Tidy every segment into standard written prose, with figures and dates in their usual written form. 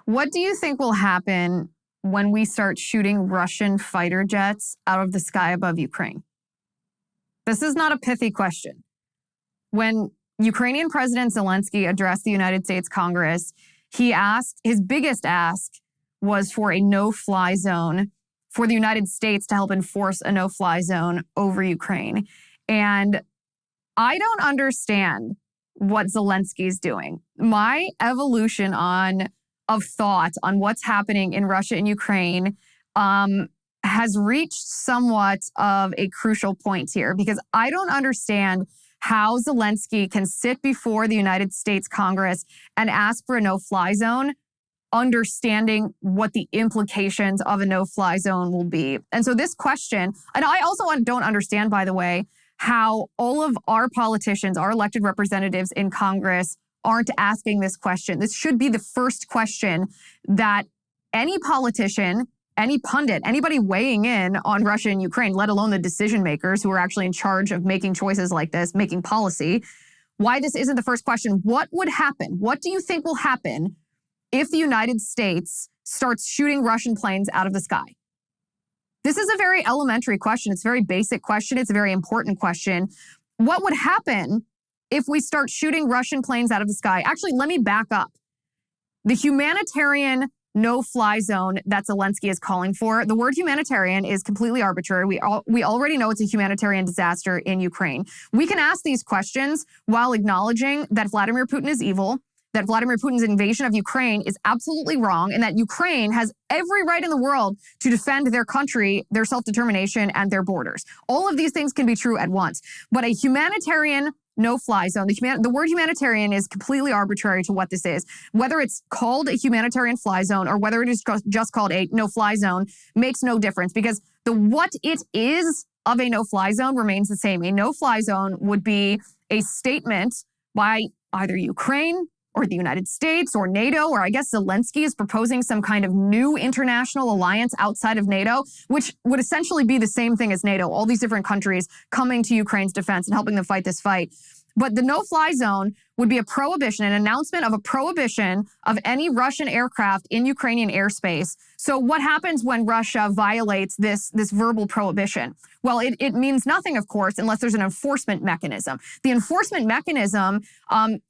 What do you think will happen when we start shooting Russian fighter jets out of the sky above Ukraine? This is not a pithy question. When Ukrainian President Zelensky addressed the United States Congress, he asked, his biggest ask was for a no-fly zone, for the United States to help enforce a no-fly zone over Ukraine. And I don't understand what Zelensky's doing. My evolution of thought on what's happening in Russia and Ukraine has reached somewhat of a crucial point here, because I don't understand how Zelensky can sit before the United States Congress and ask for a no-fly zone, understanding what the implications of a no-fly zone will be. And so this question, and I also don't understand, by the way, how all of our politicians, our elected representatives in Congress, aren't asking this question. This should be the first question that any politician, any pundit, anybody weighing in on Russia and Ukraine, let alone the decision makers who are actually in charge of making choices like this, making policy, why this isn't the first question. What would happen? What do you think will happen if the United States starts shooting Russian planes out of the sky? This is a very elementary question. It's a very basic question. It's a very important question. What would happen if we start shooting Russian planes out of the sky? Actually, let me back up. The humanitarian no-fly zone that Zelensky is calling for, the word humanitarian is completely arbitrary. We already know it's a humanitarian disaster in Ukraine. We can ask these questions while acknowledging that Vladimir Putin is evil, that Vladimir Putin's invasion of Ukraine is absolutely wrong, and that Ukraine has every right in the world to defend their country, their self-determination, and their borders. All of these things can be true at once. But a humanitarian no-fly zone, the word humanitarian is completely arbitrary to what this is. Whether it's called a humanitarian fly zone or whether it is just called a no-fly zone makes no difference, because the what it is of a no-fly zone remains the same. A no-fly zone would be a statement by either Ukraine or the United States or NATO, or I guess Zelensky is proposing some kind of new international alliance outside of NATO, which would essentially be the same thing as NATO, all these different countries coming to Ukraine's defense and helping them fight this fight. But the no-fly zone would be a prohibition, an announcement of a prohibition of any Russian aircraft in Ukrainian airspace. So what happens when Russia violates this verbal prohibition? Well, it means nothing, of course, unless there's an enforcement mechanism. The enforcement mechanism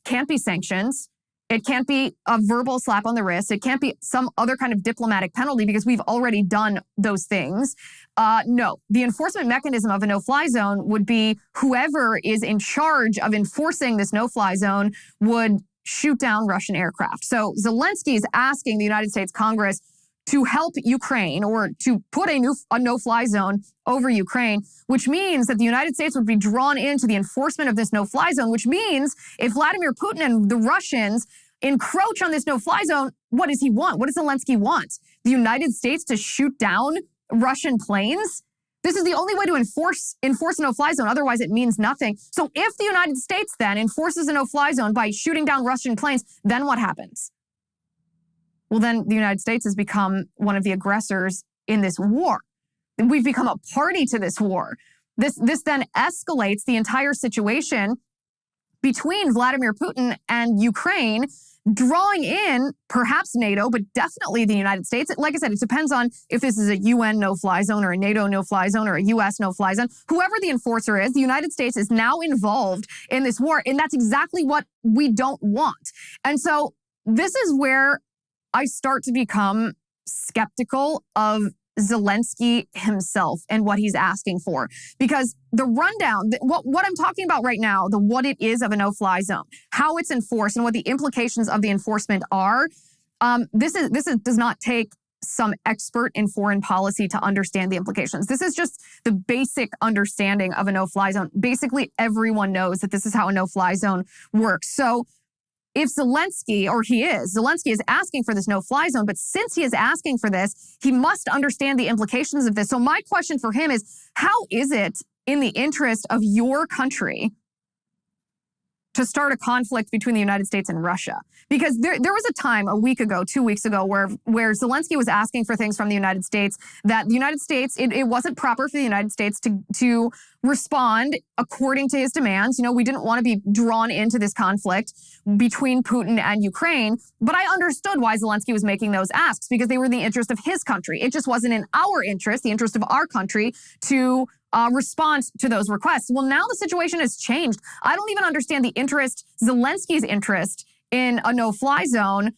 can't be sanctions. It can't be a verbal slap on the wrist. It can't be some other kind of diplomatic penalty, because we've already done those things. No, the enforcement mechanism of a no-fly zone would be whoever is in charge of enforcing this no-fly zone would shoot down Russian aircraft. So Zelensky is asking the United States Congress to help Ukraine, or to put a no-fly zone over Ukraine, which means that the United States would be drawn into the enforcement of this no-fly zone, which means if Vladimir Putin and the Russians encroach on this no-fly zone, what does he want? What does Zelensky want? The United States to shoot down Russian planes? This is the only way to enforce a no-fly zone. Otherwise, it means nothing. So if the United States then enforces a no-fly zone by shooting down Russian planes, then what happens? Well, then the United States has become one of the aggressors in this war. We've become a party to this war. This then escalates the entire situation between Vladimir Putin and Ukraine, drawing in perhaps NATO, but definitely the United States. Like I said, it depends on if this is a UN no-fly zone or a NATO no-fly zone or a US no-fly zone. Whoever the enforcer is, the United States is now involved in this war, and that's exactly what we don't want. And so this is where I start to become skeptical of Zelensky himself and what he's asking for. Because the rundown, what I'm talking about right now, the what it is of a no-fly zone, how it's enforced, and what the implications of the enforcement are, this does not take some expert in foreign policy to understand the implications. This is just the basic understanding of a no-fly zone. Basically, everyone knows that this is how a no-fly zone works. So if Zelensky is asking for this no-fly zone, but since he is asking for this, he must understand the implications of this. So my question for him is, how is it in the interest of your country to start a conflict between the United States and Russia. Because there was a time a week ago, 2 weeks ago, where Zelensky was asking for things from the United States that the United States, it wasn't proper for the United States to respond according to his demands. You know, we didn't want to be drawn into this conflict between Putin and Ukraine. But I understood why Zelensky was making those asks, because they were in the interest of his country. It just wasn't in our interest, the interest of our country, to respond to those requests. Well, now the situation has changed. I don't even understand the interest, Zelensky's interest in a no-fly zone,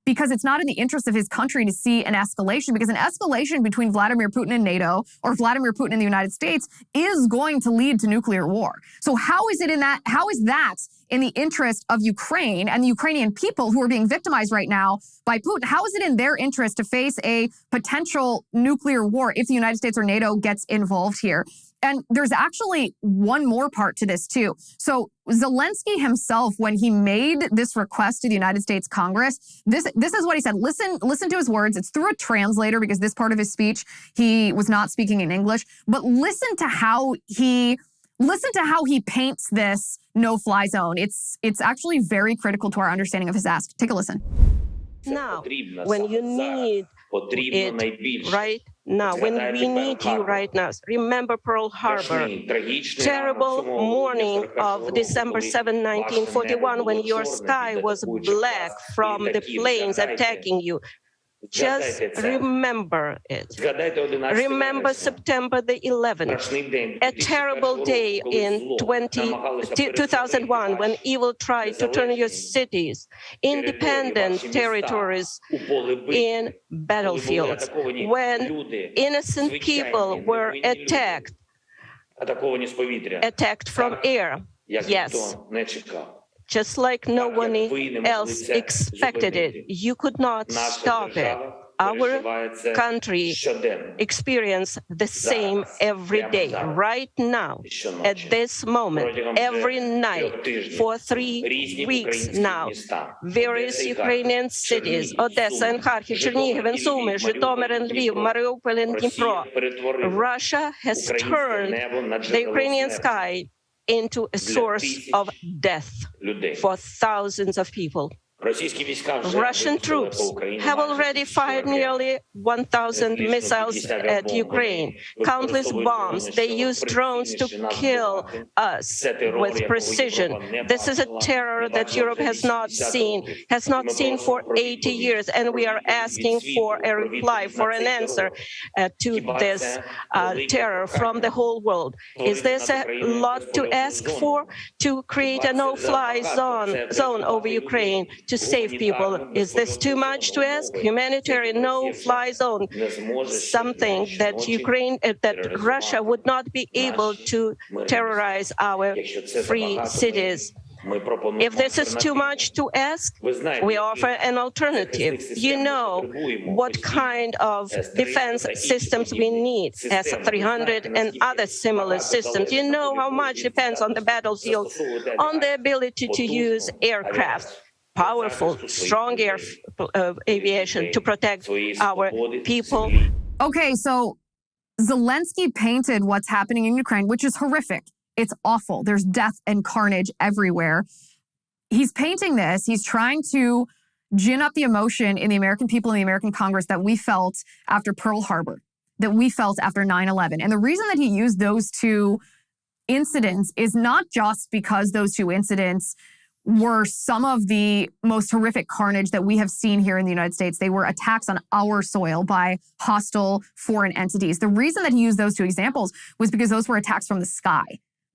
because it's not in the interest of his country to see an escalation, because an escalation between Vladimir Putin and NATO or Vladimir Putin and the United States is going to lead to nuclear war. So how is that in the interest of Ukraine and the Ukrainian people who are being victimized right now by Putin? How is it in their interest to face a potential nuclear war if the United States or NATO gets involved here? And there's actually one more part to this too. So Zelensky himself, when he made this request to the United States Congress, this is what he said. Listen to his words. It's through a translator, because this part of his speech, he was not speaking in English. But listen to how he paints this no-fly zone. It's actually very critical to our understanding of his ask. Take a listen. Now, when you need it right now, when we need you right now, remember Pearl Harbor, terrible morning of December 7, 1941, when your sky was black from the planes attacking you. Just remember it. Remember September the 11th, a terrible day in 2001, when evil tried to turn your cities, independent territories, in battlefields, when innocent people were attacked from air. Yes. Just like no one else expected it. You could not stop it. Our country experiences the same every day, right now, at this moment, every night, for 3 weeks now. Various Ukrainian cities, Odessa and Kharkiv, Chernihiv and Sumy, Zhytomyr and Lviv, Mariupol and Dnipro. Russia has turned the Ukrainian sky into a source of death for thousands of people. Russian troops have already fired nearly 1,000 missiles at Ukraine, countless bombs. They use drones to kill us with precision. This is a terror that Europe has not seen for 80 years, and we are asking for a reply, for an answer to this terror from the whole world. Is this a lot to ask for, to create a no-fly zone over Ukraine, to save people? Is this too much to ask? Humanitarian no-fly zone, something that Russia would not be able to terrorize our free cities. If this is too much to ask, we offer an alternative. You know what kind of defense systems we need, S-300 and other similar systems. You know how much depends on the battlefield, on the ability to use aircraft, powerful, strong air aviation to protect our people. Okay, so Zelensky painted what's happening in Ukraine, which is horrific. It's awful. There's death and carnage everywhere. He's painting this. He's trying to gin up the emotion in the American people and the American Congress that we felt after Pearl Harbor, that we felt after 9/11. And the reason that he used those two incidents is not just because those two incidents were some of the most horrific carnage that we have seen here in the United States. They were attacks on our soil by hostile foreign entities. The reason that he used those two examples was because those were attacks from the sky.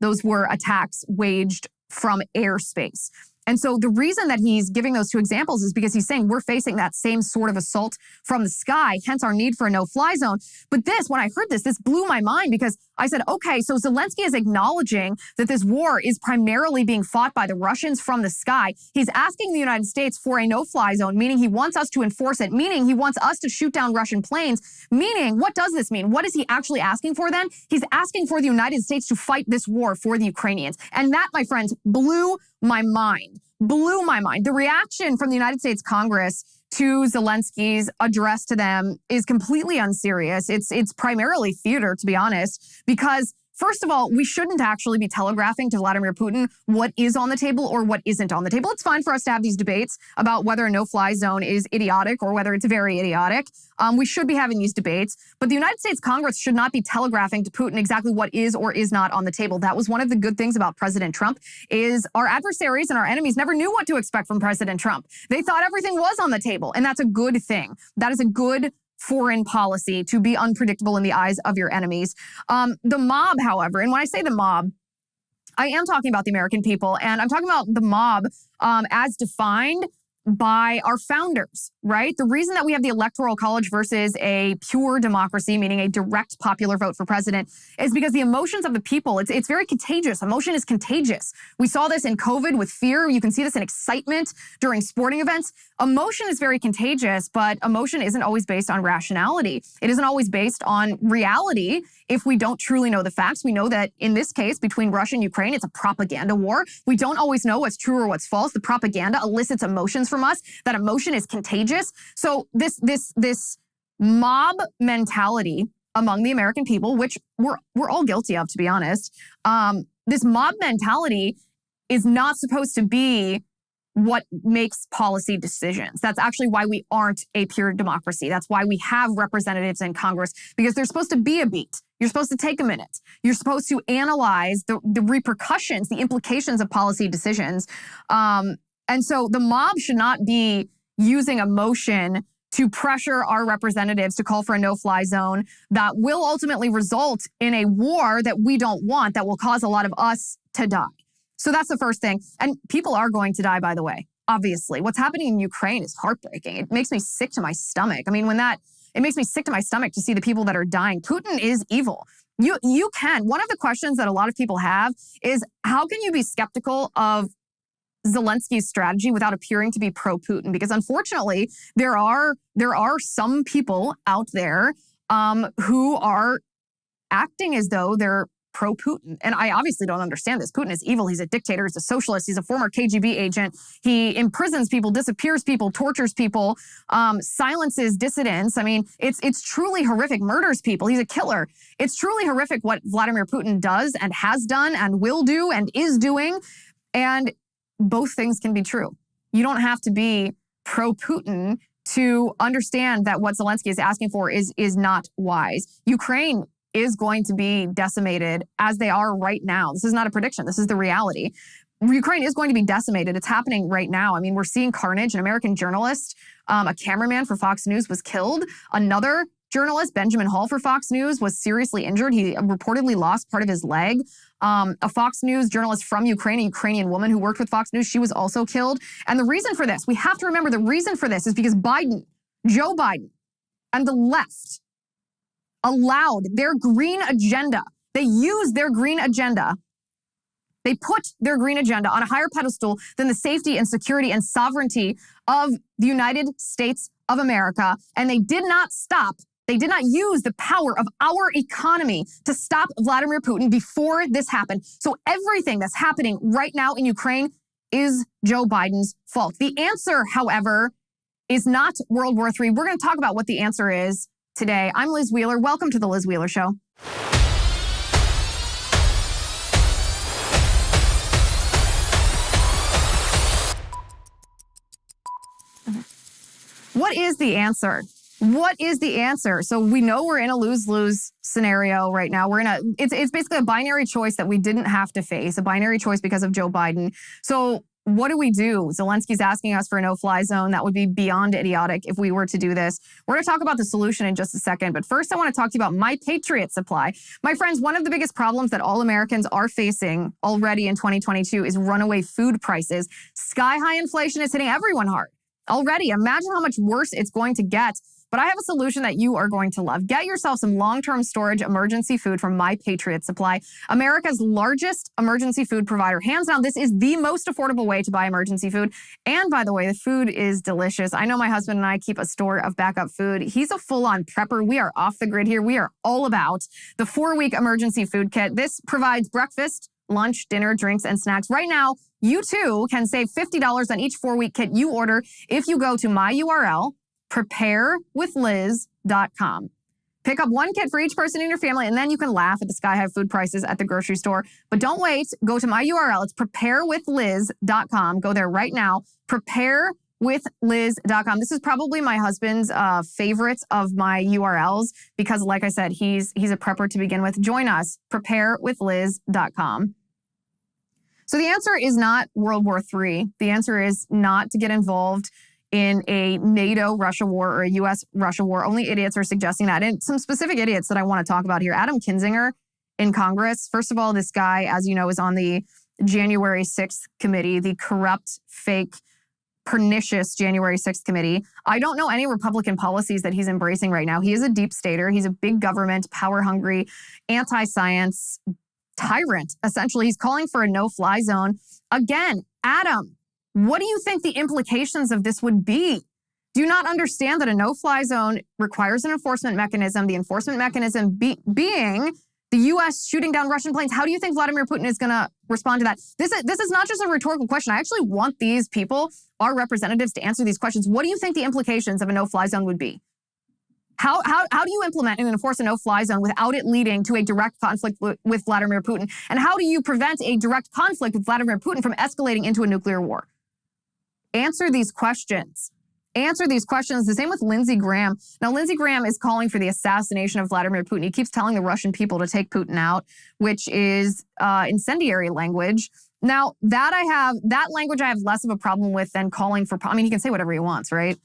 Those were attacks waged from airspace. And so the reason that he's giving those two examples is because he's saying we're facing that same sort of assault from the sky, hence our need for a no-fly zone. But when I heard this blew my mind, because I said, okay, so Zelensky is acknowledging that this war is primarily being fought by the Russians from the sky. He's asking the United States for a no-fly zone, meaning he wants us to enforce it, meaning he wants us to shoot down Russian planes, meaning what does this mean? What is he actually asking for then? He's asking for the United States to fight this war for the Ukrainians. And that, my friends, blew my mind. The reaction from the United States Congress to Zelensky's address to them is completely unserious. It's primarily theater, to be honest, because first of all, we shouldn't actually be telegraphing to Vladimir Putin what is on the table or what isn't on the table. It's fine for us to have these debates about whether a no-fly zone is idiotic or whether it's very idiotic. We should be having these debates, but the United States Congress should not be telegraphing to Putin exactly what is or is not on the table. That was one of the good things about President Trump, is our adversaries and our enemies never knew what to expect from President Trump. They thought everything was on the table, and that's a good thing. That is a good foreign policy, to be unpredictable in the eyes of your enemies. The mob, however, and when I say the mob, I am talking about the American people, and I'm talking about the mob as defined by our founders, right? The reason that we have the Electoral College versus a pure democracy, meaning a direct popular vote for president, is because the emotions of the people, it's very contagious. Emotion is contagious. We saw this in COVID with fear. You can see this in excitement during sporting events. Emotion is very contagious, but emotion isn't always based on rationality. It isn't always based on reality. If we don't truly know the facts, we know that in this case, between Russia and Ukraine, it's a propaganda war. We don't always know what's true or what's false. The propaganda elicits emotions from us. That emotion is contagious. So this mob mentality among the American people, which we're all guilty of, to be honest, this mob mentality is not supposed to be what makes policy decisions. That's actually why we aren't a pure democracy. That's why we have representatives in Congress, because there's supposed to be a beat. You're supposed to take a minute. You're supposed to analyze the repercussions, the implications of policy decisions. And so the mob should not be using emotion to pressure our representatives to call for a no-fly zone that will ultimately result in a war that we don't want, that will cause a lot of us to die. So that's the first thing. And people are going to die, by the way, obviously. What's happening in Ukraine is heartbreaking. It makes me sick to my stomach. I mean, it makes me sick to my stomach to see the people that are dying. Putin is evil. You can. One of the questions that a lot of people have is, how can you be skeptical of Zelensky's strategy without appearing to be pro-Putin? Because unfortunately, there are some people out there who are acting as though they're pro-Putin. And I obviously don't understand this. Putin is evil. He's a dictator. He's a socialist. He's a former KGB agent. He imprisons people, disappears people, tortures people, silences dissidents. I mean, it's truly horrific. Murders people. He's a killer. It's truly horrific what Vladimir Putin does and has done and will do and is doing. And both things can be true. You don't have to be pro-Putin to understand that what Zelensky is asking for is not wise. Ukraine is going to be decimated as they are right now. This is not a prediction. This is the reality. Ukraine is going to be decimated. It's happening right now. I mean, we're seeing carnage. An American journalist, a cameraman for Fox News, was killed. Another journalist, Benjamin Hall for Fox News, was seriously injured. He reportedly lost part of his leg. A Fox News journalist from Ukraine, a Ukrainian woman who worked with Fox News, she was also killed. And the reason for this, we have to remember the reason for this is because Joe Biden, and the left allowed their green agenda. They used their green agenda. They put their green agenda on a higher pedestal than the safety and security and sovereignty of the United States of America. And they did not stop. They did not use the power of our economy to stop Vladimir Putin before this happened. So everything that's happening right now in Ukraine is Joe Biden's fault. The answer, however, is not World War III. We're going to talk about what the answer is today. I'm Liz Wheeler. Welcome to The Liz Wheeler Show. What is the answer? What is the answer? So we know we're in a lose-lose scenario right now. It's basically a binary choice that we didn't have to face, a binary choice because of Joe Biden. So what do we do? Zelensky's asking us for a no-fly zone. That would be beyond idiotic if we were to do this. We're going to talk about the solution in just a second. But first, I want to talk to you about my PATRIOT supply. My friends, one of the biggest problems that all Americans are facing already in 2022 is runaway food prices. Sky-high inflation is hitting everyone hard already. Imagine how much worse it's going to get. But I have a solution that you are going to love. Get yourself some long-term storage emergency food from My PATRIOT Supply, America's largest emergency food provider. Hands down, this is the most affordable way to buy emergency food. And by the way, the food is delicious. I know my husband and I keep a store of backup food. He's a full-on prepper. We are off the grid here. We are all about the 4-week emergency food kit. This provides breakfast, lunch, dinner, drinks, and snacks. Right now, you too can save $50 on each 4-week kit you order if you go to my URL, preparewithliz.com. Pick up one kit for each person in your family, and then you can laugh at the sky-high food prices at the grocery store. But don't wait. Go to my URL. It's preparewithliz.com. Go there right now. Preparewithliz.com. This is probably my husband's favorite of my URLs because, like I said, he's a prepper to begin with. Join us. Preparewithliz.com. So the answer is not World War III. The answer is not to get involved in a NATO-Russia war or a U.S.-Russia war. Only idiots are suggesting that. And some specific idiots that I want to talk about here. Adam Kinzinger in Congress. First of all, this guy, as you know, is on the January 6th committee, the corrupt, fake, pernicious January 6th committee. I don't know any Republican policies that he's embracing right now. He is a deep stater. He's a big government, power-hungry, anti-science tyrant, essentially. He's calling for a no-fly zone. Again, Adam, what do you think the implications of this would be? Do you not understand that a no-fly zone requires an enforcement mechanism, the enforcement mechanism being the U.S. shooting down Russian planes? How do you think Vladimir Putin is going to respond to that? This is not just a rhetorical question. I actually want these people, our representatives, to answer these questions. What do you think the implications of a no-fly zone would be? How do you implement and enforce a no-fly zone without it leading to a direct conflict with Vladimir Putin? And how do you prevent a direct conflict with Vladimir Putin from escalating into a nuclear war? Answer these questions. Answer these questions. The same with Lindsey Graham. Now, Lindsey Graham is calling for the assassination of Vladimir Putin. He keeps telling the Russian people to take Putin out, which is incendiary language. Now, that language I have less of a problem with than calling for, I mean, he can say whatever he wants, right?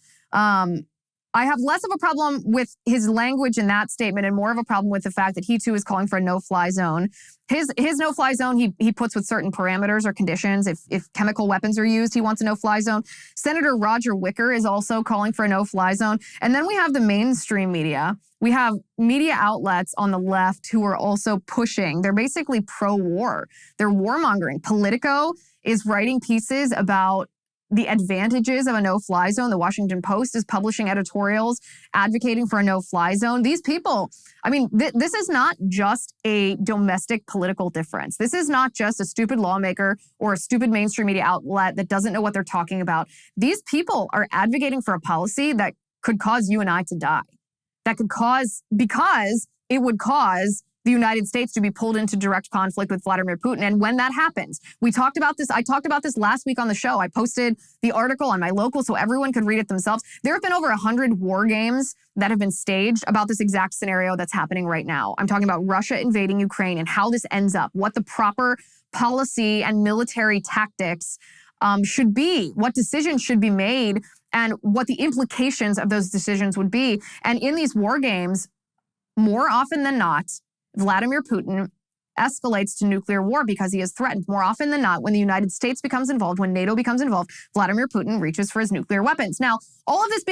I have less of a problem with his language in that statement and more of a problem with the fact that he too is calling for a no-fly zone. His no-fly zone he puts with certain parameters or conditions. If chemical weapons are used, he wants a no-fly zone. Senator Roger Wicker is also calling for a no-fly zone. And then we have the mainstream media. We have media outlets on the left who are also pushing. They're basically pro-war. They're warmongering. Politico is writing pieces about the advantages of a no-fly zone. The Washington Post is publishing editorials advocating for a no-fly zone. These people, I mean, this is not just a domestic political difference. This is not just a stupid lawmaker or a stupid mainstream media outlet that doesn't know what they're talking about. These people are advocating for a policy that could cause you and I to die. That could cause, because it would cause the United States to be pulled into direct conflict with Vladimir Putin. And when that happens, I talked about this last week on the show. I posted the article on my local so everyone could read it themselves. There have been over 100 war games that have been staged about this exact scenario that's happening right now. I'm talking about Russia invading Ukraine and how this ends up, what the proper policy and military tactics should be, what decisions should be made, and what the implications of those decisions would be. And in these war games, more often than not, Vladimir Putin escalates to nuclear war because he is threatened. More often than not, when the United States becomes involved, when NATO becomes involved, Vladimir Putin reaches for his nuclear weapons. Now, all of this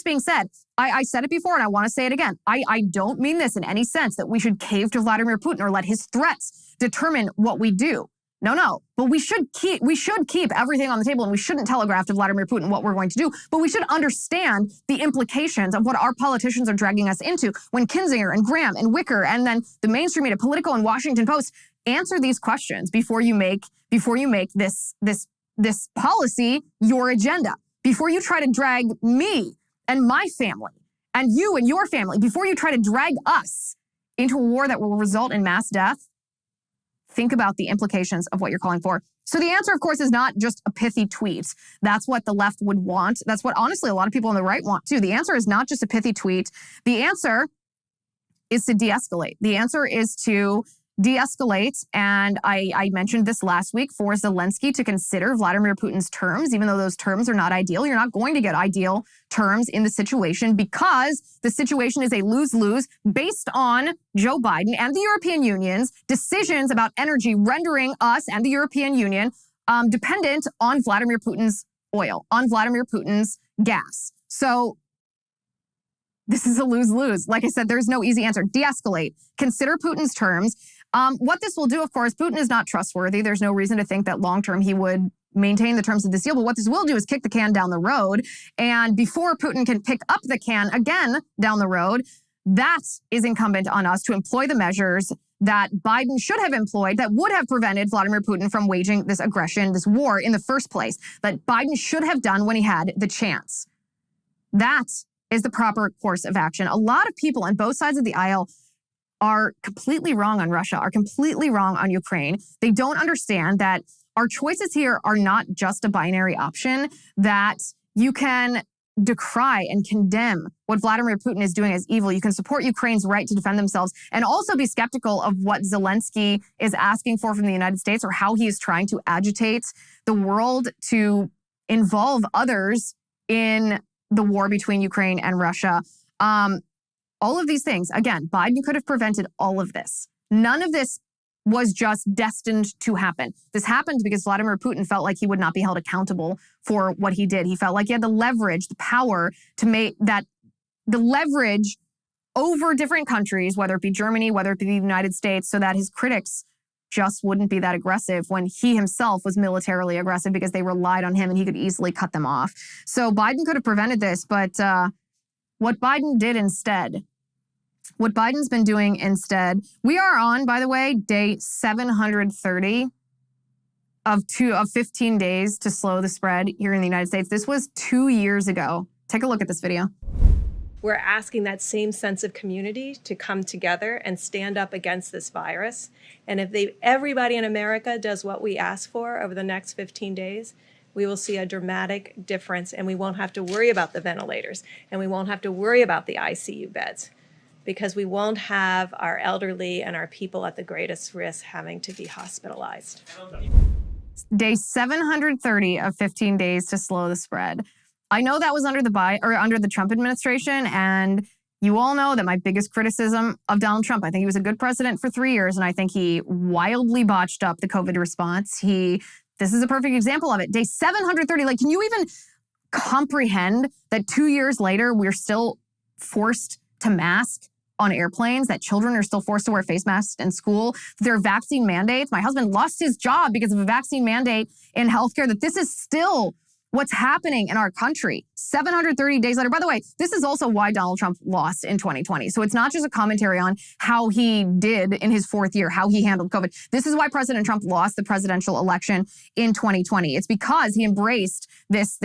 being said, I said it before and I want to say it again. I don't mean this in any sense that we should cave to Vladimir Putin or let his threats determine what we do. No. But we should keep everything on the table, and we shouldn't telegraph to Vladimir Putin what we're going to do. But we should understand the implications of what our politicians are dragging us into. When Kinzinger and Graham and Wicker and then the mainstream media, Politico and Washington Post, answer these questions before you make this policy your agenda. Before you try to drag me and my family and you and your family, before you try to drag us into a war that will result in mass death, think about the implications of what you're calling for. So the answer, of course, is not just a pithy tweet. That's what the left would want. That's what, honestly, a lot of people on the right want, too. The answer is not just a pithy tweet. The answer is to de-escalate. The answer is to de-escalate, and I mentioned this last week, for Zelensky to consider Vladimir Putin's terms, even though those terms are not ideal. You're not going to get ideal terms in the situation because the situation is a lose-lose based on Joe Biden and the European Union's decisions about energy, rendering us and the European Union dependent on Vladimir Putin's oil, on Vladimir Putin's gas. So this is a lose-lose. Like I said, there's no easy answer. De-escalate. Consider Putin's terms. What this will do, of course, Putin is not trustworthy. There's no reason to think that long-term he would maintain the terms of this deal. But what this will do is kick the can down the road. And before Putin can pick up the can again down the road, that is incumbent on us to employ the measures that Biden should have employed that would have prevented Vladimir Putin from waging this aggression, this war in the first place, that Biden should have done when he had the chance. That is the proper course of action. A lot of people on both sides of the aisle are completely wrong on Russia, are completely wrong on Ukraine. They don't understand that our choices here are not just a binary option, that you can decry and condemn what Vladimir Putin is doing as evil. You can support Ukraine's right to defend themselves and also be skeptical of what Zelensky is asking for from the United States or how he is trying to agitate the world to involve others in the war between Ukraine and Russia. All of these things, again, Biden could have prevented all of this. None of this was just destined to happen. This happened because Vladimir Putin felt like he would not be held accountable for what he did. He felt like he had the leverage, the power to make that, the leverage over different countries, whether it be Germany, whether it be the United States, so that his critics just wouldn't be that aggressive when he himself was militarily aggressive because they relied on him and he could easily cut them off. So Biden could have prevented this, but what Biden did instead, what Biden's been doing instead, we are on, by the way, day 730 of 15 days to slow the spread here in the United States. This was 2 years ago. Take a look at this video. We're asking that same sense of community to come together and stand up against this virus. And if everybody in America does what we ask for over the next 15 days, we will see a dramatic difference, and we won't have to worry about the ventilators, and we won't have to worry about the ICU beds, because we won't have our elderly and our people at the greatest risk having to be hospitalized. Day 730 of 15 days to slow the spread. I know that was under the Trump administration, and you all know that my biggest criticism of Donald Trump, I think he was a good president for 3 years, and I think he wildly botched up the COVID response. This is a perfect example of it. Day 730, like, can you even comprehend that 2 years later, we're still forced to mask on airplanes, that children are still forced to wear face masks in school, there are vaccine mandates. My husband lost his job because of a vaccine mandate in healthcare, that this is still what's happening in our country 730 days later. By the way, this is also why Donald Trump lost in 2020. So it's not just a commentary on how he did in his fourth year, how he handled COVID. This is why President Trump lost the presidential election in 2020. It's because he embraced this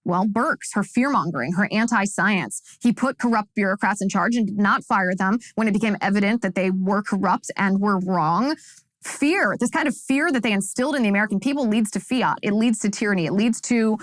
Birx, her fear-mongering, her anti-science. He put corrupt bureaucrats in charge and did not fire them when it became evident that they were corrupt and were wrong. Fear, this kind of fear that they instilled in the American people, leads to fiat. It leads to tyranny. It leads to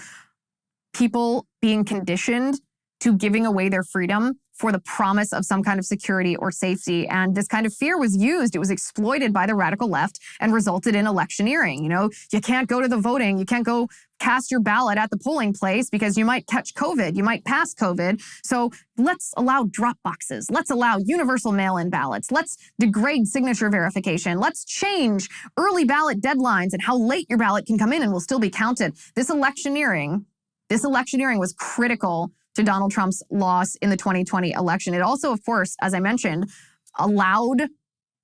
people being conditioned to giving away their freedom for the promise of some kind of security or safety. And this kind of fear was used, it was exploited by the radical left and resulted in electioneering. You know, you can't go to the voting, you can't go cast your ballot at the polling place because you might catch COVID, you might pass COVID. So let's allow drop boxes, let's allow universal mail-in ballots, let's degrade signature verification, let's change early ballot deadlines and how late your ballot can come in and will still be counted. This electioneering was critical to Donald Trump's loss in the 2020 election. It also, of course, as I mentioned, allowed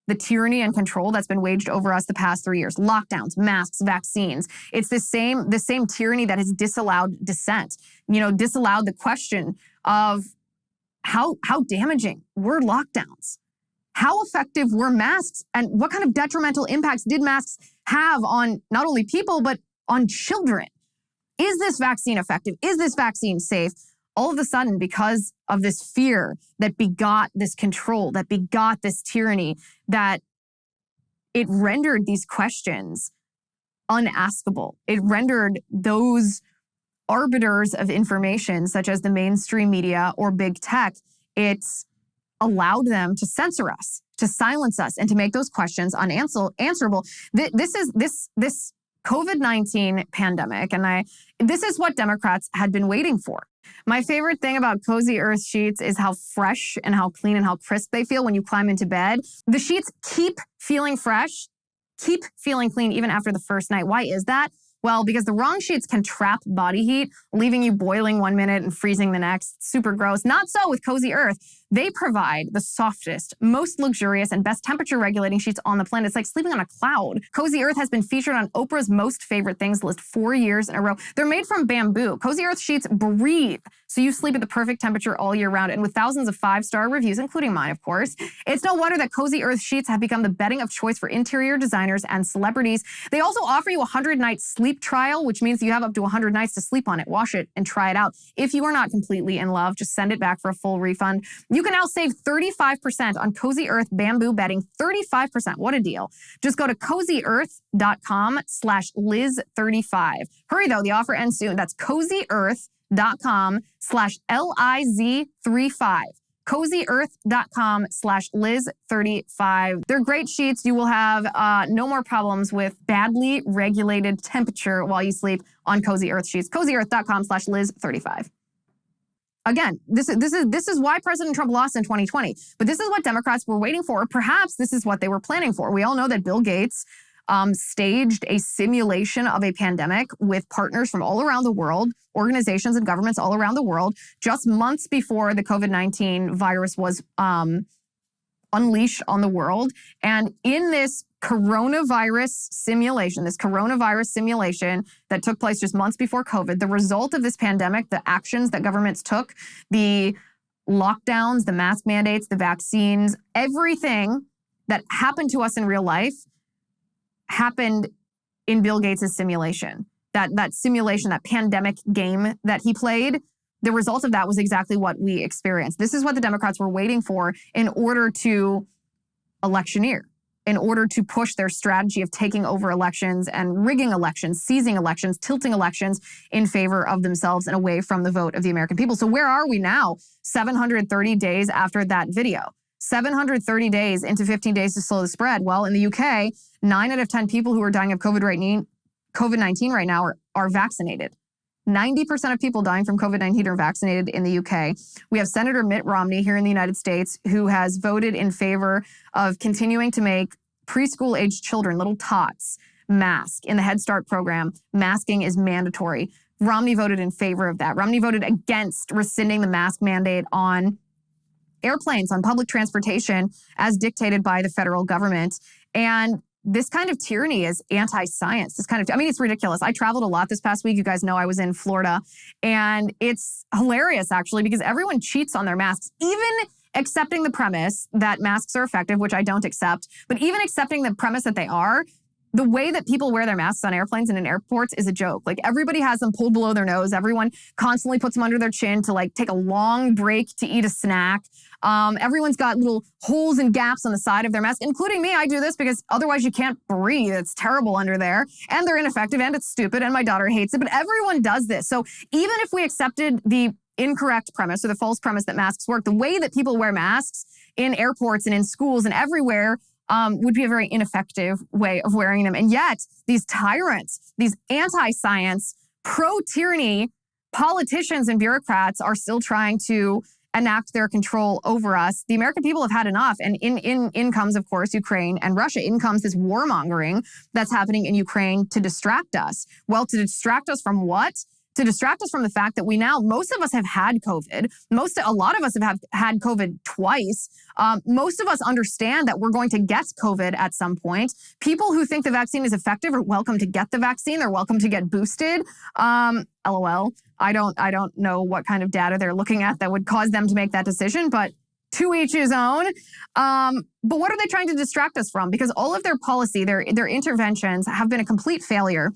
the tyranny and control that's been waged over us the past 3 years. Lockdowns, masks, vaccines. It's the same tyranny that has disallowed dissent, disallowed the question of how damaging were lockdowns? How effective were masks? And what kind of detrimental impacts did masks have on not only people, but on children? Is this vaccine effective? Is this vaccine safe? All of a sudden, because of this fear that begot this control, that begot this tyranny, that it rendered these questions unaskable. It rendered those arbiters of information, such as the mainstream media or big tech, it's allowed them to censor us, to silence us, and to make those questions unanswerable. This COVID-19 pandemic, and this is what Democrats had been waiting for. My favorite thing about Cozy Earth sheets is how fresh and how clean and how crisp they feel when you climb into bed. The sheets keep feeling fresh, keep feeling clean even after the first night. Why is that? Well, because the wrong sheets can trap body heat, leaving you boiling 1 minute and freezing the next. Super gross. Not so with Cozy Earth. They provide the softest, most luxurious, and best temperature regulating sheets on the planet. It's like sleeping on a cloud. Cozy Earth has been featured on Oprah's Most Favorite Things list 4 years in a row. They're made from bamboo. Cozy Earth sheets breathe, so you sleep at the perfect temperature all year round. And with thousands of 5-star reviews, including mine, of course, it's no wonder that Cozy Earth sheets have become the bedding of choice for interior designers and celebrities. They also offer you a 100-night sleep trial, which means you have up to 100 nights to sleep on it. Wash it and try it out. If you are not completely in love, just send it back for a full refund. You can now save 35% on Cozy Earth bamboo bedding. 35%. What a deal. Just go to cozyearth.com/Liz35. Hurry though, the offer ends soon. That's cozyearth.com/LIZ35. cozyearth.com/Liz35. They're great sheets. You will have no more problems with badly regulated temperature while you sleep on Cozy Earth sheets. cozyearth.com/Liz35. Again, this is why President Trump lost in 2020. But this is what Democrats were waiting for. Perhaps this is what they were planning for. We all know that Bill Gates staged a simulation of a pandemic with partners from all around the world, organizations and governments all around the world, just months before the COVID-19 virus was unleashed on the world. And in this coronavirus simulation that took place just months before COVID, the result of this pandemic, the actions that governments took, the lockdowns, the mask mandates, the vaccines, everything that happened to us in real life happened in Bill Gates' simulation. That simulation, that pandemic game that he played, the result of that was exactly what we experienced. This is what the Democrats were waiting for in order to electioneer, in order to push their strategy of taking over elections and rigging elections, seizing elections, tilting elections in favor of themselves and away from the vote of the American people. So where are we now, 730 days after that video? 730 days into 15 days to slow the spread. Well, in the UK, 9 out of 10 people who are dying of COVID-19 right now are vaccinated. 90% of people dying from COVID-19 are vaccinated in the UK. We have Senator Mitt Romney here in the United States who has voted in favor of continuing to make preschool-aged children, little tots, mask. In the Head Start program, masking is mandatory. Romney voted in favor of that. Romney voted against rescinding the mask mandate on airplanes, on public transportation, as dictated by the federal government. And this kind of tyranny is anti-science. It's ridiculous. I traveled a lot this past week. You guys know I was in Florida. And it's hilarious, actually, because everyone cheats on their masks, even accepting the premise that masks are effective, which I don't accept, but even accepting the premise that they are, the way that people wear their masks on airplanes and in airports is a joke. Like, everybody has them pulled below their nose. Everyone constantly puts them under their chin to take a long break to eat a snack. Everyone's got little holes and gaps on the side of their mask, including me. I do this because otherwise you can't breathe. It's terrible under there, and they're ineffective, and it's stupid, and my daughter hates it, but everyone does this. So even if we accepted the incorrect premise or the false premise that masks work, the way that people wear masks in airports and in schools and everywhere would be a very ineffective way of wearing them. And yet, these tyrants, these anti-science, pro-tyranny politicians and bureaucrats are still trying to enact their control over us. The American people have had enough. And in comes, of course, Ukraine and Russia. In comes this warmongering that's happening in Ukraine to distract us. Well, to distract us from what? To distract us from the fact that most of us have had COVID. A lot of us have had COVID twice. Most of us understand that we're going to get COVID at some point. People who think the vaccine is effective are welcome to get the vaccine. They're welcome to get boosted. LOL. I don't know what kind of data they're looking at that would cause them to make that decision, but to each his own. But what are they trying to distract us from? Because all of their policy, their interventions have been a complete failure.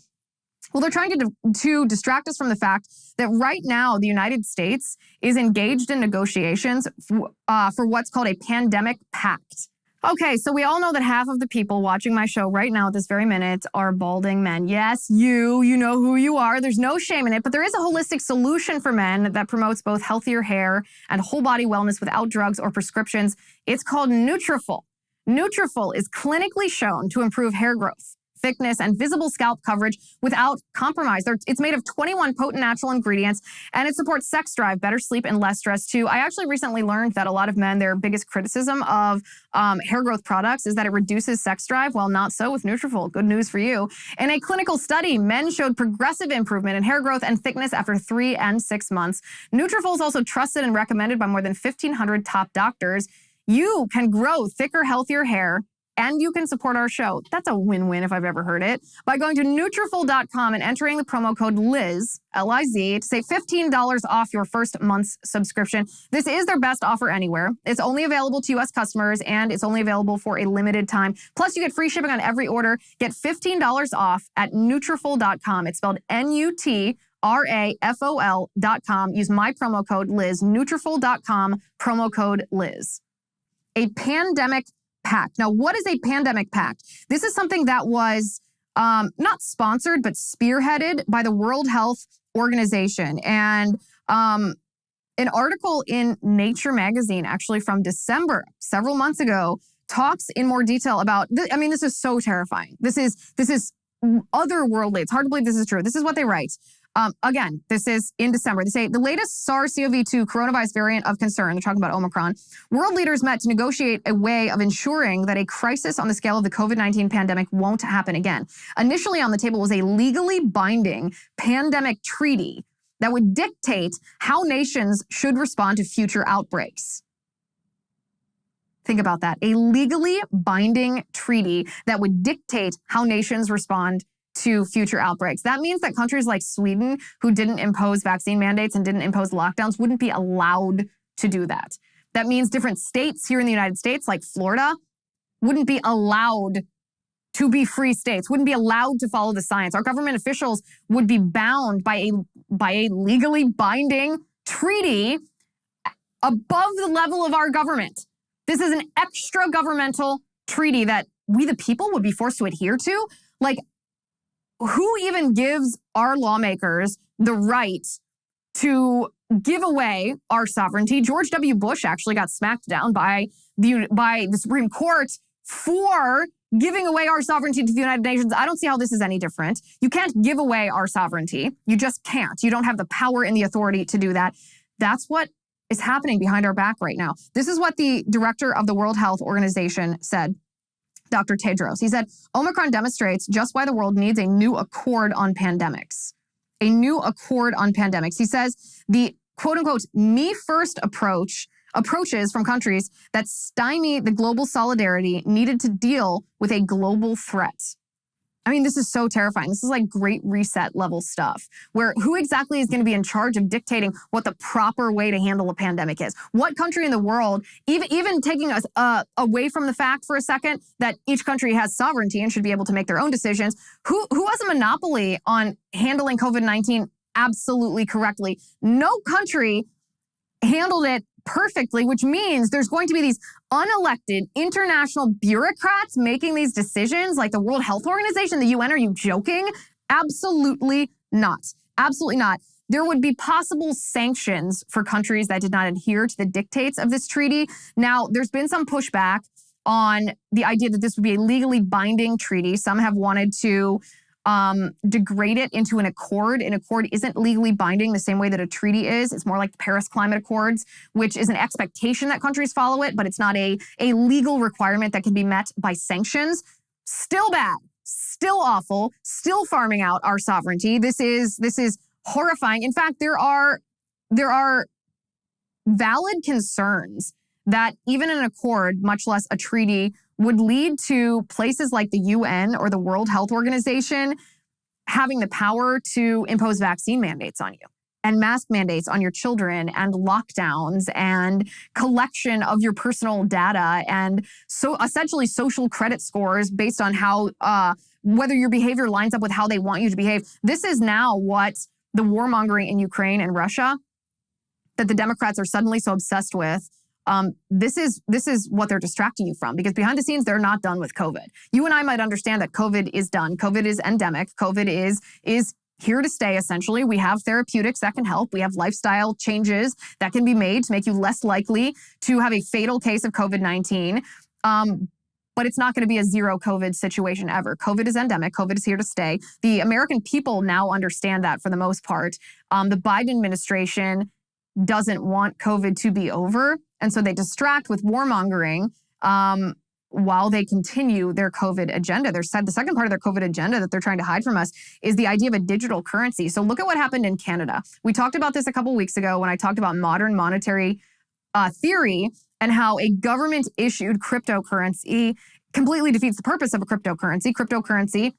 Well, they're trying to distract us from the fact that right now the United States is engaged in negotiations for what's called a pandemic pact. Okay, so we all know that half of the people watching my show right now at this very minute are balding men. Yes, you know who you are. There's no shame in it, but there is a holistic solution for men that promotes both healthier hair and whole body wellness without drugs or prescriptions. It's called Nutrafol. Nutrafol is clinically shown to improve hair growth, thickness, and visible scalp coverage without compromise. It's made of 21 potent natural ingredients, and it supports sex drive, better sleep, and less stress too. I actually recently learned that a lot of men, their biggest criticism of hair growth products is that it reduces sex drive. Well, not so with Nutrafol. Good news for you. In a clinical study, men showed progressive improvement in hair growth and thickness after 3 and 6 months. Nutrafol is also trusted and recommended by more than 1,500 top doctors. You can grow thicker, healthier hair, and you can support our show. That's a win-win if I've ever heard it. By going to Nutrafol.com and entering the promo code Liz, L-I-Z, to save $15 off your first month's subscription. This is their best offer anywhere. It's only available to U.S. customers, and it's only available for a limited time. Plus, you get free shipping on every order. Get $15 off at Nutrafol.com. It's spelled Nutrafol.com. Use my promo code Liz, Nutrafol.com, promo code Liz. A pandemic pact. Now, what is a pandemic pact? This is something that was not sponsored, but spearheaded by the World Health Organization. And an article in Nature magazine, actually from December, several months ago, talks in more detail about, this is so terrifying. This is otherworldly. It's hard to believe this is true. This is what they write. Again, this is in December. They say the latest SARS-CoV-2 coronavirus variant of concern, they're talking about Omicron, world leaders met to negotiate a way of ensuring that a crisis on the scale of the COVID-19 pandemic won't happen again. Initially on the table was a legally binding pandemic treaty that would dictate how nations should respond to future outbreaks. Think about that. A legally binding treaty that would dictate how nations respond to future outbreaks. That means that countries like Sweden, who didn't impose vaccine mandates and didn't impose lockdowns, wouldn't be allowed to do that. That means different states here in the United States, like Florida, wouldn't be allowed to be free states, wouldn't be allowed to follow the science. Our government officials would be bound by a legally binding treaty above the level of our government. This is an extra governmental treaty that we, the people, would be forced to adhere to. Like, who even gives our lawmakers the right to give away our sovereignty? George W. Bush actually got smacked down by the Supreme Court for giving away our sovereignty to the United Nations. I don't see how this is any different. You can't give away our sovereignty. You just can't. You don't have the power and the authority to do that. That's what is happening behind our back right now. This is what the director of the World Health Organization said. Dr. Tedros. He said, Omicron demonstrates just why the world needs a new accord on pandemics. A new accord on pandemics. He says the quote unquote me first approaches from countries that stymie the global solidarity needed to deal with a global threat. I mean, this is so terrifying. This is like Great Reset level stuff, where who exactly is going to be in charge of dictating what the proper way to handle a pandemic is? What country in the world, even taking us away from the fact for a second that each country has sovereignty and should be able to make their own decisions, who has a monopoly on handling COVID-19 absolutely correctly? No country handled it perfectly, which means there's going to be these unelected international bureaucrats making these decisions like the World Health Organization, the UN. Are you joking? Absolutely not. Absolutely not. There would be possible sanctions for countries that did not adhere to the dictates of this treaty. Now, there's been some pushback on the idea that this would be a legally binding treaty. Some have wanted to degrade it into an accord. An accord isn't legally binding the same way that a treaty is. It's more like the Paris Climate Accords, which is an expectation that countries follow it, but it's not a legal requirement that can be met by sanctions. Still bad, still awful, still farming out our sovereignty. This is horrifying. In fact, there are valid concerns that even an accord, much less a treaty, would lead to places like the UN or the World Health Organization having the power to impose vaccine mandates on you and mask mandates on your children and lockdowns and collection of your personal data and so essentially social credit scores based on how whether your behavior lines up with how they want you to behave. This is now what the warmongering in Ukraine and Russia that the Democrats are suddenly so obsessed with. This is what they're distracting you from, because behind the scenes, they're not done with COVID. You and I might understand that COVID is done. COVID is endemic. COVID is here to stay, essentially. We have therapeutics that can help. We have lifestyle changes that can be made to make you less likely to have a fatal case of COVID-19. but it's not going to be a zero COVID situation ever. COVID is endemic. COVID is here to stay. The American people now understand that for the most part. The Biden administration doesn't want COVID to be over. And so they distract with warmongering while they continue their COVID agenda. The second part of their COVID agenda that they're trying to hide from us is the idea of a digital currency. So look at what happened in Canada. We talked about this a couple weeks ago when I talked about modern monetary theory and how a government-issued cryptocurrency completely defeats the purpose of a cryptocurrency. Cryptocurrency,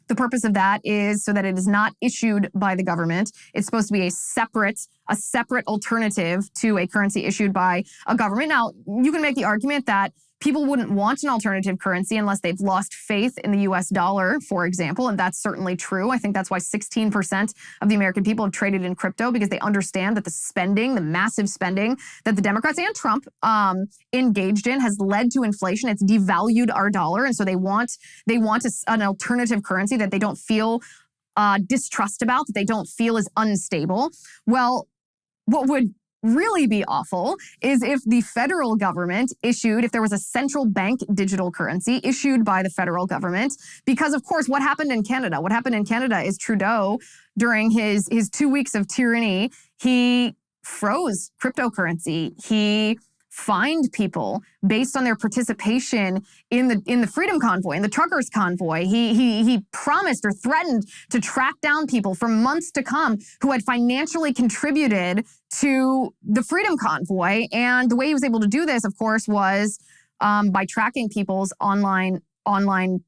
the purpose of that is so that it is not issued by the government. It's supposed to be a separate alternative to a currency issued by a government. Now, you can make the argument that people wouldn't want an alternative currency unless they've lost faith in the US dollar, for example, and that's certainly true. I think that's why 16% of the American people have traded in crypto, because they understand that the massive spending that the Democrats and Trump engaged in has led to inflation. It's devalued our dollar, and so they want an alternative currency that they don't feel distrust about, that they don't feel is unstable. Well, what would really be awful is if the federal government if there was a central bank digital currency issued by the federal government, because of course, what happened in Canada? What happened in Canada is Trudeau, during his 2 weeks of tyranny, he froze cryptocurrency. He fined people based on their participation in the Freedom Convoy, in the Truckers Convoy. He promised or threatened to track down people for months to come who had financially contributed to the Freedom Convoy. And the way he was able to do this, of course, was by tracking people's online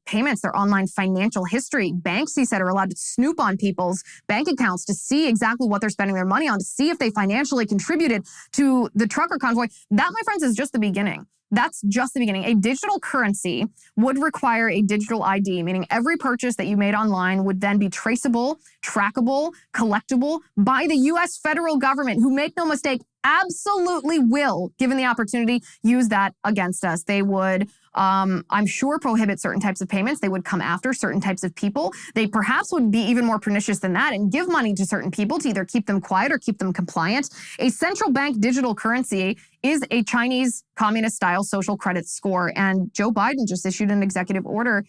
payments, their online financial history. Banks, he said, are allowed to snoop on people's bank accounts to see exactly what they're spending their money on, to see if they financially contributed to the trucker convoy. That, my friends, is just the beginning. That's just the beginning. A digital currency would require a digital ID, meaning every purchase that you made online would then be traceable, trackable, collectible by the U.S. federal government, who, make no mistake, absolutely will, given the opportunity, use that against us. They would, I'm sure, prohibit certain types of payments. They would come after certain types of people. They perhaps would be even more pernicious than that and give money to certain people to either keep them quiet or keep them compliant. A central bank digital currency is a Chinese communist-style social credit score, and Joe Biden just issued an executive order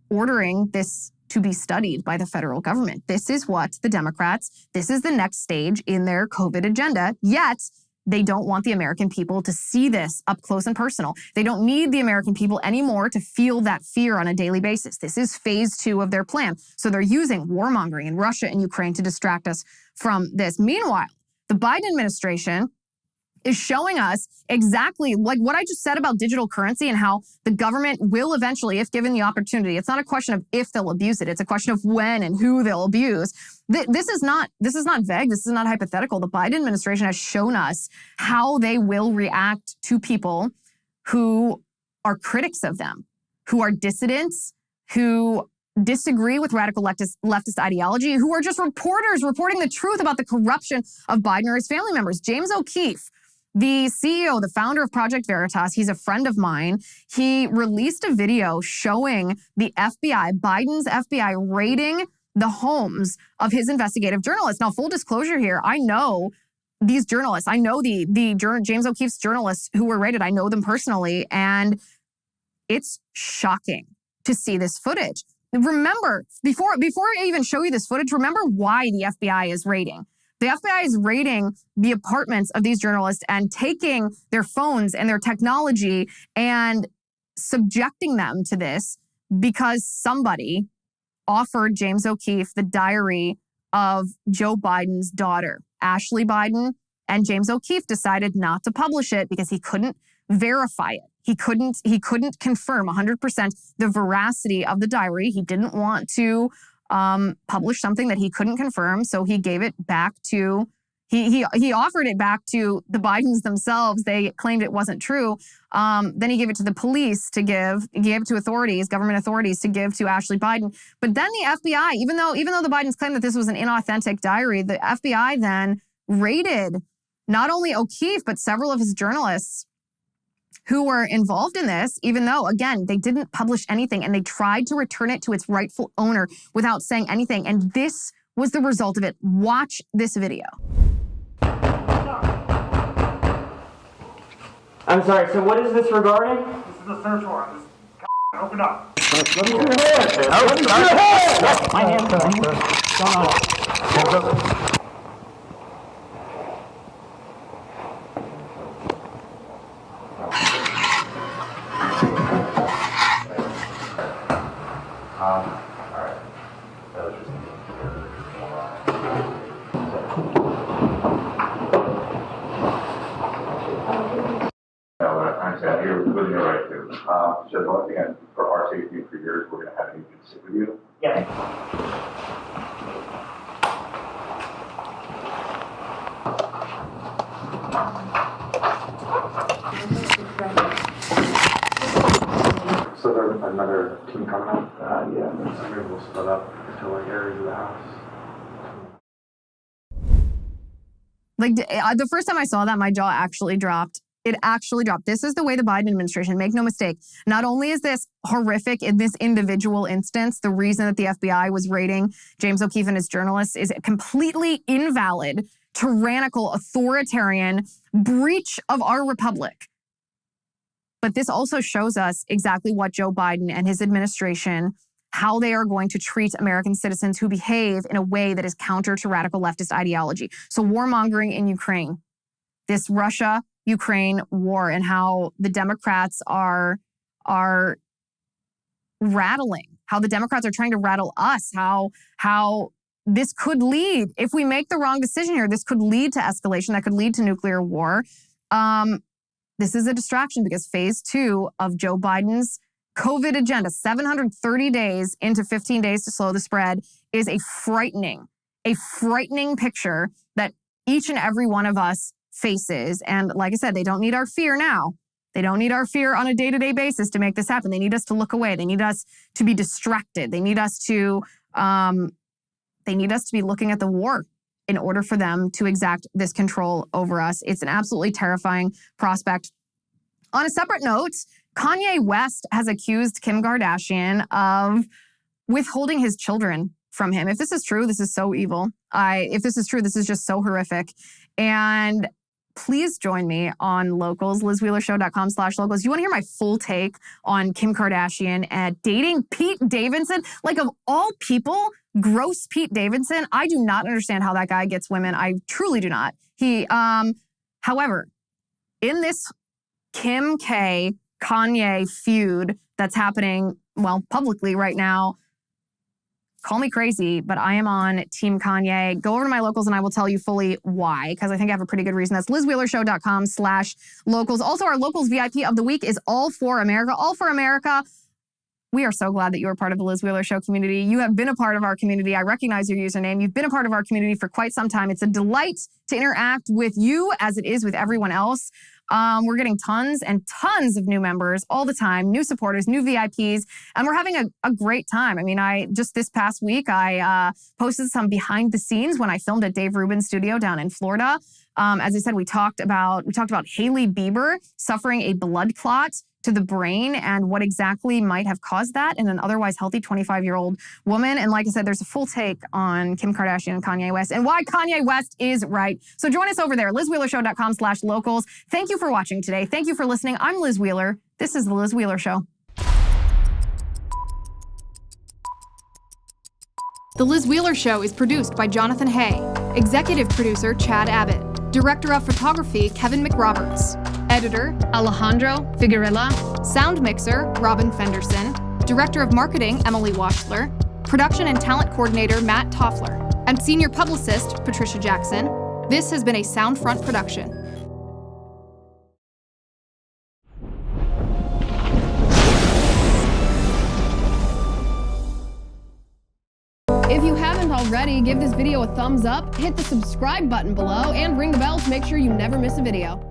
ordering this to be studied by the federal government. This is what the Democrats, this is the next stage in their COVID agenda, yet they don't want the American people to see this up close and personal. They don't need the American people anymore to feel that fear on a daily basis. This is phase 2 of their plan. So they're using warmongering in Russia and Ukraine to distract us from this. Meanwhile, the Biden administration is showing us exactly like what I just said about digital currency and how the government will eventually, if given the opportunity, it's not a question of if they'll abuse it. It's a question of when and who they'll abuse. This is not vague. This is not hypothetical. The Biden administration has shown us how they will react to people who are critics of them, who are dissidents, who disagree with radical leftist ideology, who are just reporters reporting the truth about the corruption of Biden or his family members. James O'Keefe, the CEO, the founder of Project Veritas, he's a friend of mine. He released a video showing the FBI, Biden's FBI, raiding the homes of his investigative journalists. Now, full disclosure here, I know these journalists. I know the James O'Keefe's journalists who were raided. I know them personally, and it's shocking to see this footage. Remember, before I even show you this footage, remember why the FBI is raiding. The FBI is raiding the apartments of these journalists and taking their phones and their technology and subjecting them to this because somebody offered James O'Keefe the diary of Joe Biden's daughter, Ashley Biden, and James O'Keefe decided not to publish it because he couldn't verify it. He couldn't confirm 100% the veracity of the diary. He didn't want to publish something that he couldn't confirm, so he gave it back to, he offered it back to the Bidens themselves. They claimed it wasn't true. Then he gave it to the police to give, he gave it to authorities, government authorities to give to Ashley Biden. But then the FBI, even though the Bidens claimed that this was an inauthentic diary, the FBI then raided not only O'Keefe, but several of his journalists who were involved in this, even though, again, they didn't publish anything and they tried to return it to its rightful owner without saying anything. And this was the result of it. Watch this video. I'm sorry, so what is this regarding? is a search warrant. Just open up. Let me see your hand. Let me see your hand. My hand. What's going on? You're within your right to. So the one thing, for our safety and for yours, we're going to have you sit with you. Yeah. So there's another team coming up? Yeah. So maybe we'll split up to like areas of the house. Like, the first time I saw that, my jaw actually dropped. It actually dropped. This is the way the Biden administration, make no mistake. Not only is this horrific in this individual instance, the reason that the FBI was raiding James O'Keefe and his journalists is a completely invalid, tyrannical, authoritarian breach of our republic. But this also shows us exactly what Joe Biden and his administration, how they are going to treat American citizens who behave in a way that is counter to radical leftist ideology. So warmongering in Ukraine, this Russia-Ukraine war, and how the Democrats are rattling, how the Democrats are trying to rattle us, how this could lead, if we make the wrong decision here, this could lead to escalation, that could lead to nuclear war. This is a distraction because phase 2 of Joe Biden's COVID agenda, 730 days into 15 days to slow the spread, is a frightening picture that each and every one of us faces. And like I said, they don't need our fear now. They don't need our fear on a day-to-day basis to make this happen. They need us to look away. They need us to be distracted. They need us to be looking at the war in order for them to exact this control over us. It's an absolutely terrifying prospect. On a separate note, Kanye West has accused Kim Kardashian of withholding his children from him. If this is true, this is so evil. If this is true, this is just so horrific. And please join me on Locals, LizWheelerShow.com/locals. You want to hear my full take on Kim Kardashian and dating Pete Davidson? Like, of all people, gross Pete Davidson. I do not understand how that guy gets women. I truly do not. However, in this Kim K. Kanye feud that's happening, well, publicly right now, call me crazy, but I am on Team Kanye. Go over to my Locals and I will tell you fully why, because I think I have a pretty good reason. That's LizWheelerShow.com/locals. Also, our Locals VIP of the week is All for America. All for America. We are so glad that you are part of the Liz Wheeler Show community. You have been a part of our community. I recognize your username. You've been a part of our community for quite some time. It's a delight to interact with you as it is with everyone else. We're getting tons and tons of new members all the time, new supporters, new VIPs, and we're having a great time. I mean, just this past week, I posted some behind the scenes when I filmed at Dave Rubin's studio down in Florida. As I said, we talked about Hailey Bieber suffering a blood clot to the brain and what exactly might have caused that in an otherwise healthy 25-year-old woman. And like I said, there's a full take on Kim Kardashian and Kanye West and why Kanye West is right. So join us over there, LizWheelerShow.com/locals. Thank you for watching today. Thank you for listening. I'm Liz Wheeler. This is The Liz Wheeler Show. The Liz Wheeler Show is produced by Jonathan Hay, executive producer Chad Abbott, director of photography Kevin McRoberts, editor Alejandro Figueroa, sound mixer Robin Fenderson, director of marketing Emily Washler, production and talent coordinator Matt Toffler, and senior publicist Patricia Jackson. This has been a Soundfront production. If you haven't already, give this video a thumbs up, hit the subscribe button below, and ring the bell to make sure you never miss a video.